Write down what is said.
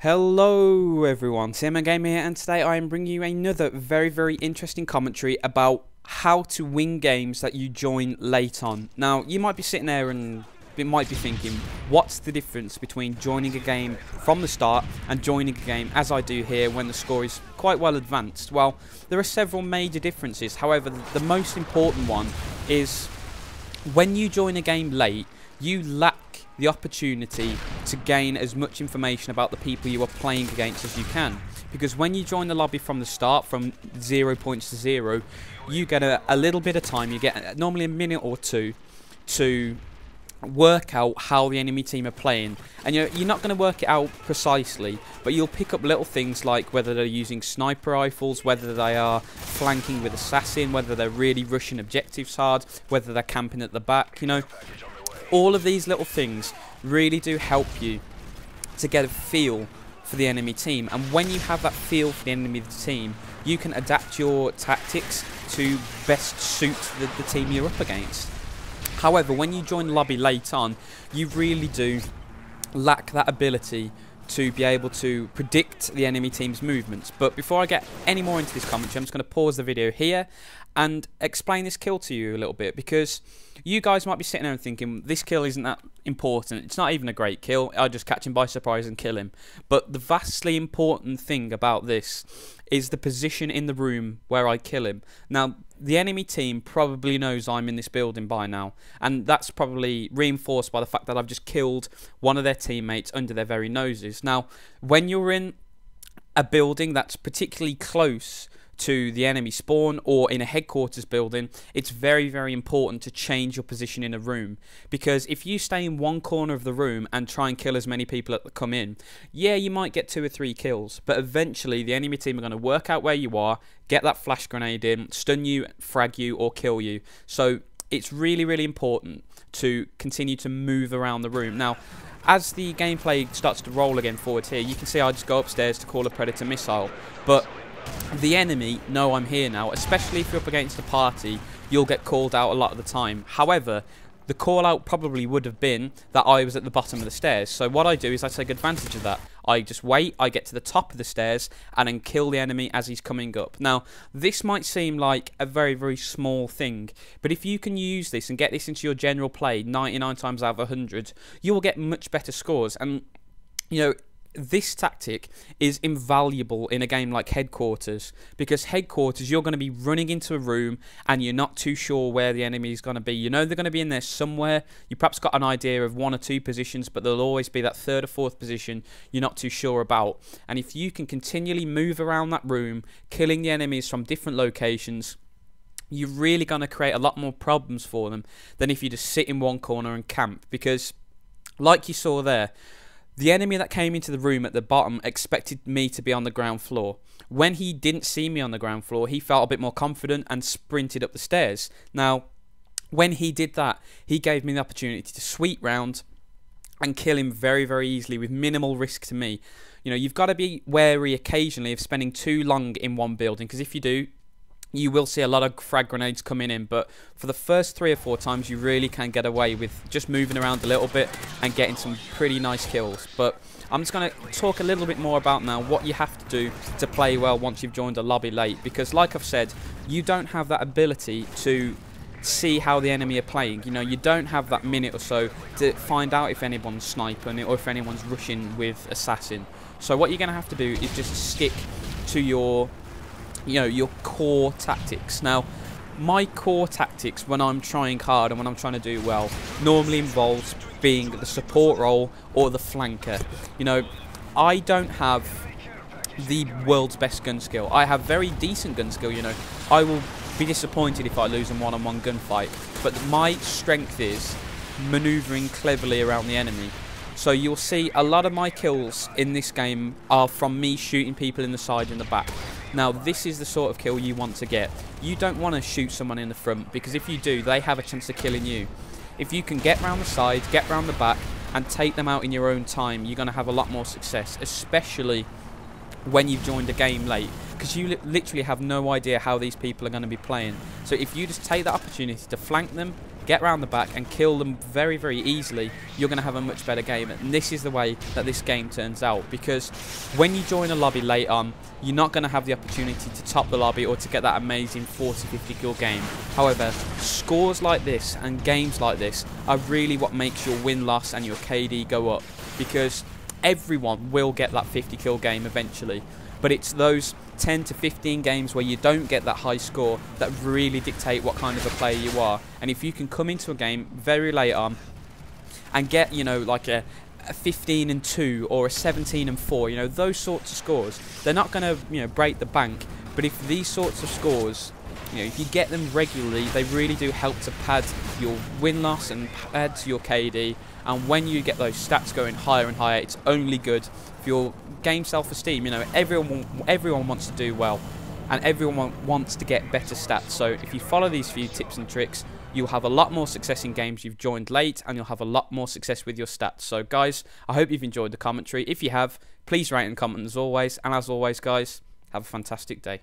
Hello everyone, TMMgamer here, and today I am bringing you another very interesting commentary about how to win games that you join late on. Now, you might be sitting there and you might be thinking, what's the difference between joining a game from the start and joining a game as I do here when the score is quite well advanced? Well, there are several major differences. However, the most important one is when you join a game late, you lack the opportunity to gain as much information about the people you are playing against as you can. Because when you join the lobby from the start, from 0 points to 0, you get a little bit of time. You get normally a minute or two to work out how the enemy team are playing. And you're not going to work it out precisely, but you'll pick up little things like whether they're using sniper rifles, whether they are flanking with assassin, whether they're really rushing objectives hard, whether they're camping at the back, all of these little things really do help you to get a feel for the enemy team. And when you have that feel for the enemy team, you can adapt your tactics to best suit the team you're up against. However, when you join the lobby late on, you really do lack that ability to be able to predict the enemy team's movements. But before I get any more into this commentary, I'm just going to pause the video here and explain this kill to you a little bit, because you guys might be sitting there and thinking, this kill isn't that important, it's not even a great kill, I'll just catch him by surprise and kill him. But the vastly important thing about this is the position in the room where I kill him. Now, the enemy team probably knows I'm in this building by now, and that's probably reinforced by the fact that I've just killed one of their teammates under their very noses. Now, when you're in a building that's particularly close to the enemy spawn or in a headquarters building, it's very important to change your position in a room, because if you stay in one corner of the room and try and kill as many people that come in, yeah, you might get 2 or 3 kills, but eventually the enemy team are going to work out where you are, get that flash grenade in, stun you, frag you, or kill you. So it's really important to continue to move around the room. Now, as the gameplay starts to roll again forward here, you can see I just go upstairs to call a predator missile, but the enemy know I'm here now. Especially if you're up against a party, you'll get called out a lot of the time. However, the call out probably would have been that I was at the bottom of the stairs. So what I do is I take advantage of that. I just wait, I get to the top of the stairs and then kill the enemy as he's coming up. Now, this might seem like a very small thing, but if you can use this and get this into your general play 99 times out of 100, you will get much better scores. And this tactic is invaluable in a game like Headquarters, because Headquarters, you're going to be running into a room and you're not too sure where the enemy is going to be. You know they're going to be in there somewhere. You perhaps got an idea of 1 or 2 positions, but there'll always be that 3rd or 4th position you're not too sure about. And if you can continually move around that room, killing the enemies from different locations, you're really going to create a lot more problems for them than if you just sit in one corner and camp. Because, like you saw there, the enemy that came into the room at the bottom expected me to be on the ground floor. When he didn't see me on the ground floor, he felt a bit more confident and sprinted up the stairs. Now, when he did that, he gave me the opportunity to sweep round and kill him very easily with minimal risk to me. You've got to be wary occasionally of spending too long in one building, because if you do, you will see a lot of frag grenades coming in, but for the first 3 or 4 times you really can get away with just moving around a little bit and getting some pretty nice kills. But I'm just going to talk a little bit more about now what you have to do to play well once you've joined a lobby late, because like I've said, you don't have that ability to see how the enemy are playing. You don't have that minute or so to find out if anyone's sniping or if anyone's rushing with assassin. So what you're going to have to do is just stick to your core tactics. Now, my core tactics when I'm trying hard and when I'm trying to do well normally involves being the support role or the flanker. I don't have the world's best gun skill. I have very decent gun skill. I will be disappointed if I lose a one-on-one gunfight, but my strength is maneuvering cleverly around the enemy. So you'll see a lot of my kills in this game are from me shooting people in the side and the back. Now, this is the sort of kill you want to get. You don't want to shoot someone in the front, because if you do, they have a chance of killing you. If you can get round the side, get round the back, and take them out in your own time, you're going to have a lot more success, especially when you've joined a game late, because you literally have no idea how these people are going to be playing. So if you just take that opportunity to flank them, get round the back and kill them very, very easily, you're going to have a much better game. And this is the way that this game turns out, because when you join a lobby late on, you're not going to have the opportunity to top the lobby or to get that amazing 40-50 kill game. However, scores like this and games like this are really what makes your win-loss and your KD go up, because everyone will get that 50 kill game eventually, but it's those 10 to 15 games where you don't get that high score that really dictate what kind of a player you are. And if you can come into a game very late on and get, you know, like a 15-2 or a 17-4, you know, those sorts of scores, they're not going to, you know, break the bank. But if these sorts of scores, you know, if you get them regularly, they really do help to pad your win-loss and pad your KD. And when you get those stats going higher and higher, it's only good for your game self-esteem. You know, everyone wants to do well, and everyone wants to get better stats. So if you follow these few tips and tricks, you'll have a lot more success in games you've joined late, and you'll have a lot more success with your stats. So guys, I hope you've enjoyed the commentary. If you have, please rate and comment as always. And as always, guys, have a fantastic day.